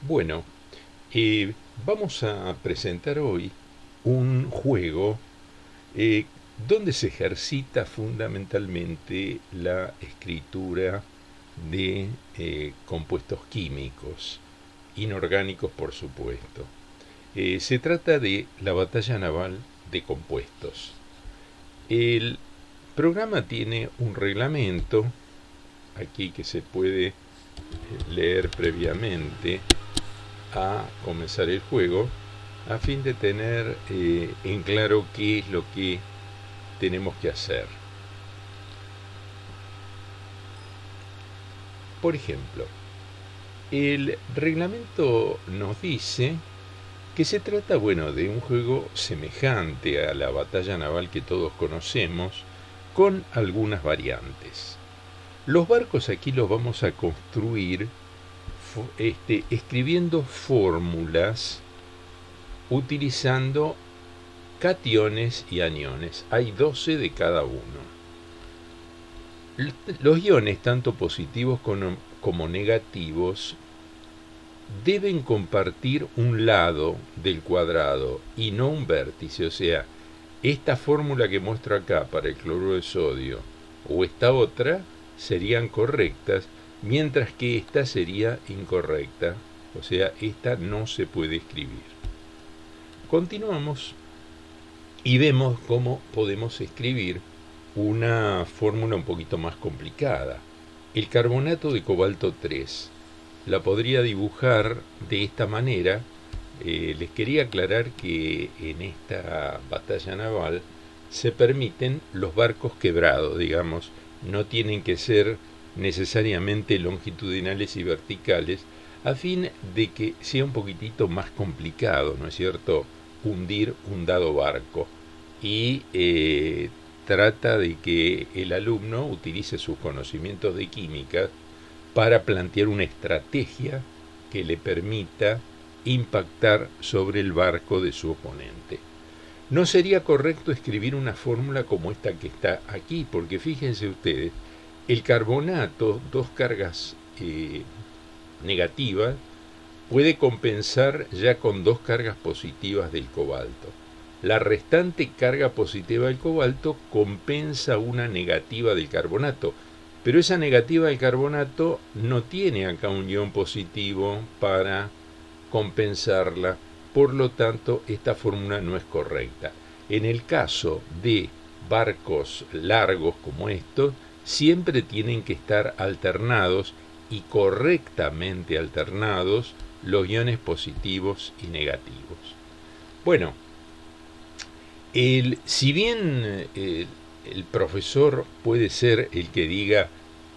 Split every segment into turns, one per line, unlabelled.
Bueno, vamos a presentar hoy un juego eh, donde se ejercita fundamentalmente la escritura de compuestos químicos, inorgánicos por supuesto. Se trata de la batalla naval de compuestos. El programa tiene un reglamento, aquí que se puede leer previamente a comenzar el juego, a fin de tener en claro qué es lo que tenemos que hacer. Por ejemplo, el reglamento nos dice que se trata, bueno, de un juego semejante a la batalla naval que todos conocemos, con algunas variantes. Los barcos aquí los vamos a construir escribiendo fórmulas utilizando cationes y aniones. Hay 12 de cada uno. Los iones, tanto positivos como negativos, deben compartir un lado del cuadrado y no un vértice. O sea, esta fórmula que muestro acá para el cloruro de sodio o esta otra serían correctas, mientras que esta sería incorrecta. O sea, esta no se puede escribir. Continuamos y vemos cómo podemos escribir una fórmula un poquito más complicada. El carbonato de cobalto 3 la podría dibujar de esta manera. Les quería aclarar que en esta batalla naval se permiten los barcos quebrados, digamos, no tienen que ser necesariamente longitudinales y verticales, a fin de que sea un poquitito más complicado, ¿no es cierto?, hundir un dado barco. Y trata de que el alumno utilice sus conocimientos de química para plantear una estrategia que le permita impactar sobre el barco de su oponente. No sería correcto escribir una fórmula como esta que está aquí, porque fíjense ustedes, el carbonato, dos cargas negativas, puede compensar ya con dos cargas positivas del cobalto. La restante carga positiva del cobalto compensa una negativa del carbonato, pero esa negativa del carbonato no tiene acá un ion positivo para compensarla, por lo tanto esta fórmula no es correcta. En el caso de barcos largos como estos, siempre tienen que estar alternados y correctamente alternados los iones positivos y negativos. Bueno, si bien el profesor puede ser el que diga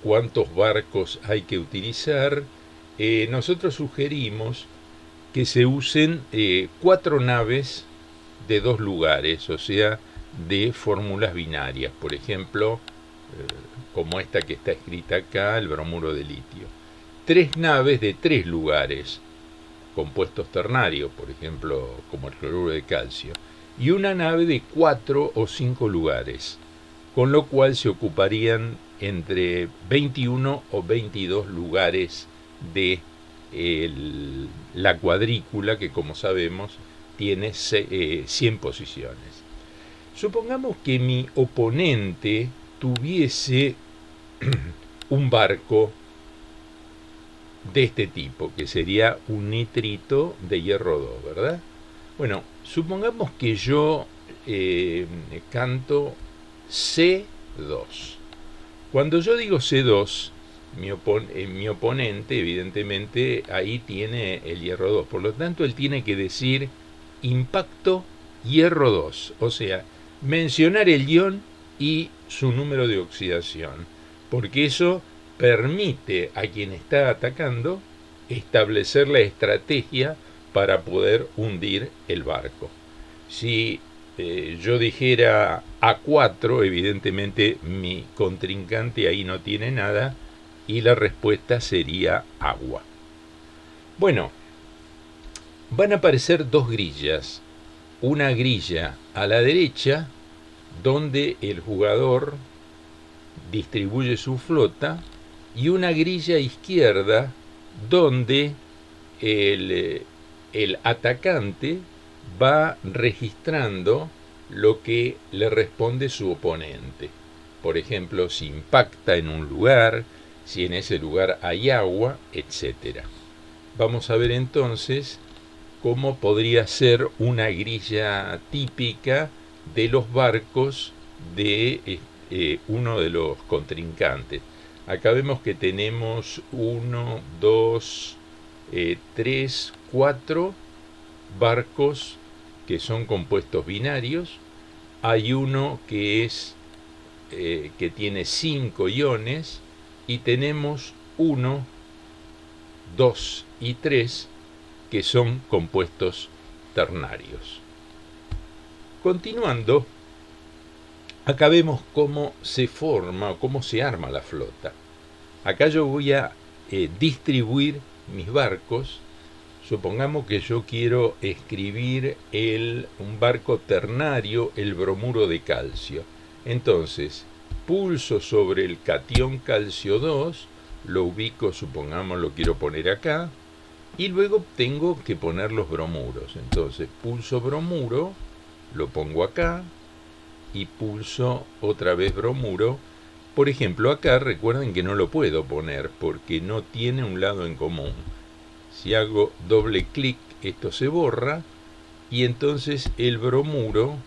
cuántos barcos hay que utilizar, nosotros sugerimos que se usen 4 naves de 2 lugares, o sea, de fórmulas binarias, por ejemplo, como esta que está escrita acá, el bromuro de litio. 3 naves de 3 lugares, compuestos ternarios, por ejemplo, como el cloruro de calcio, y una nave de 4 o 5 lugares, con lo cual se ocuparían entre 21 o 22 lugares de la cuadrícula, que como sabemos tiene 100 posiciones. Supongamos que mi oponente tuviese un barco de este tipo, que sería un nitrito de hierro 2, ¿verdad? Bueno, supongamos que yo canto C2. Cuando yo digo C2, mi oponente, evidentemente, ahí tiene el hierro 2. Por lo tanto, él tiene que decir impacto hierro 2. O sea, mencionar el ion y su número de oxidación. Porque eso permite a quien está atacando establecer la estrategia para poder hundir el barco. Si yo dijera A4, evidentemente mi contrincante ahí no tiene nada y la respuesta sería agua. Bueno, van a aparecer dos grillas. Una grilla a la derecha, donde el jugador distribuye su flota, y una grilla izquierda, donde el atacante va registrando lo que le responde su oponente. Por ejemplo, si impacta en un lugar, si en ese lugar hay agua, etc. Vamos a ver entonces cómo podría ser una grilla típica de los barcos de uno de los contrincantes. Acá vemos que tenemos 1, 2, 3, 4 barcos que son compuestos binarios. Hay uno que tiene 5 iones y tenemos 1, 2 y 3 que son compuestos ternarios. Continuando, acá vemos cómo se forma o cómo se arma la flota. Acá yo voy a distribuir mis barcos. Supongamos que yo quiero escribir un barco ternario, el bromuro de calcio. Entonces, pulso sobre el catión calcio 2, lo ubico, supongamos lo quiero poner acá, y luego tengo que poner los bromuros. Entonces, pulso bromuro, lo pongo acá, y pulso otra vez bromuro. Por ejemplo, acá recuerden que no lo puedo poner porque no tiene un lado en común. Si hago doble clic, esto se borra y entonces el bromuro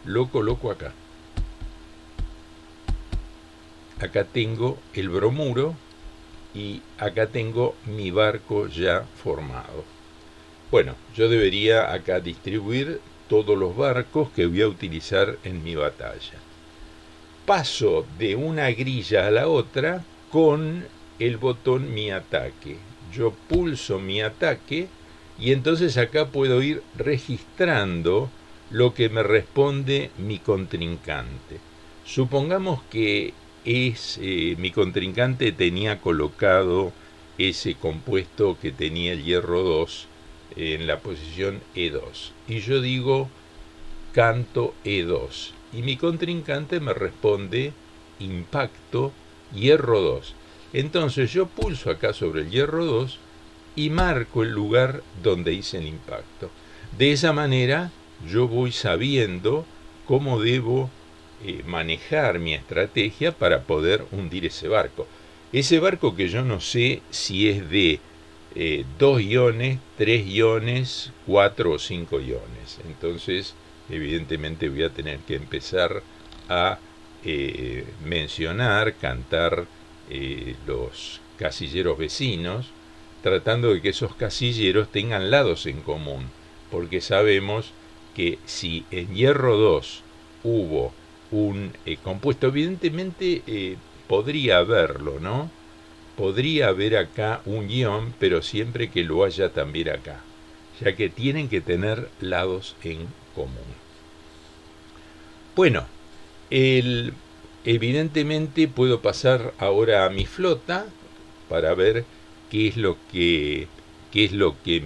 lo coloco acá. Acá tengo el bromuro y acá tengo mi barco ya formado. Bueno, yo debería acá distribuir todos los barcos que voy a utilizar en mi batalla. Paso de una grilla a la otra con el botón mi ataque. Yo pulso mi ataque y entonces acá puedo ir registrando lo que me responde mi contrincante. Supongamos que mi contrincante tenía colocado ese compuesto que tenía el hierro 2 en la posición E2 y yo digo canto E2 y mi contrincante me responde impacto hierro 2. Entonces yo pulso acá sobre el hierro 2 y marco el lugar donde hice el impacto. De esa manera yo voy sabiendo cómo debo manejar mi estrategia para poder hundir ese barco. Ese barco que yo no sé si es de 2 iones, 3 iones, 4 o 5 iones. Entonces, evidentemente voy a tener que empezar a mencionar, cantar los casilleros vecinos, tratando de que esos casilleros tengan lados en común, porque sabemos que si en hierro 2 hubo un compuesto, evidentemente podría haberlo, ¿no? Podría haber acá un ion, pero siempre que lo haya también acá, ya que tienen que tener lados en común. Bueno, evidentemente puedo pasar ahora a mi flota para ver qué es lo que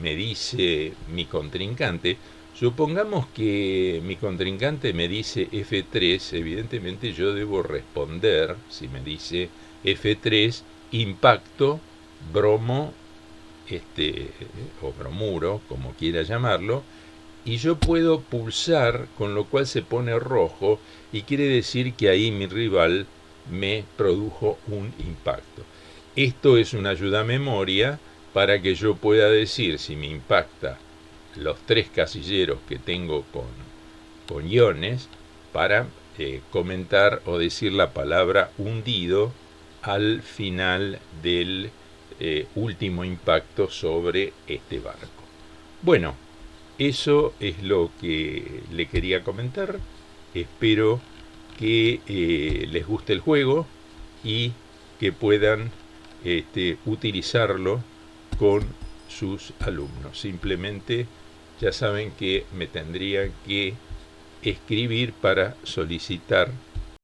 me dice mi contrincante. Supongamos que mi contrincante me dice F3, evidentemente yo debo responder, si me dice F3, impacto, bromo, o bromuro, como quiera llamarlo, y yo puedo pulsar, con lo cual se pone rojo, y quiere decir que ahí mi rival me produjo un impacto. Esto es una ayuda a memoria para que yo pueda decir si me impacta los 3 casilleros que tengo con iones para comentar o decir la palabra hundido al final del último impacto sobre este barco. Bueno, eso es lo que le quería comentar. Espero que les guste el juego y que puedan utilizarlo con sus alumnos. Simplemente ya saben que me tendrían que escribir para solicitar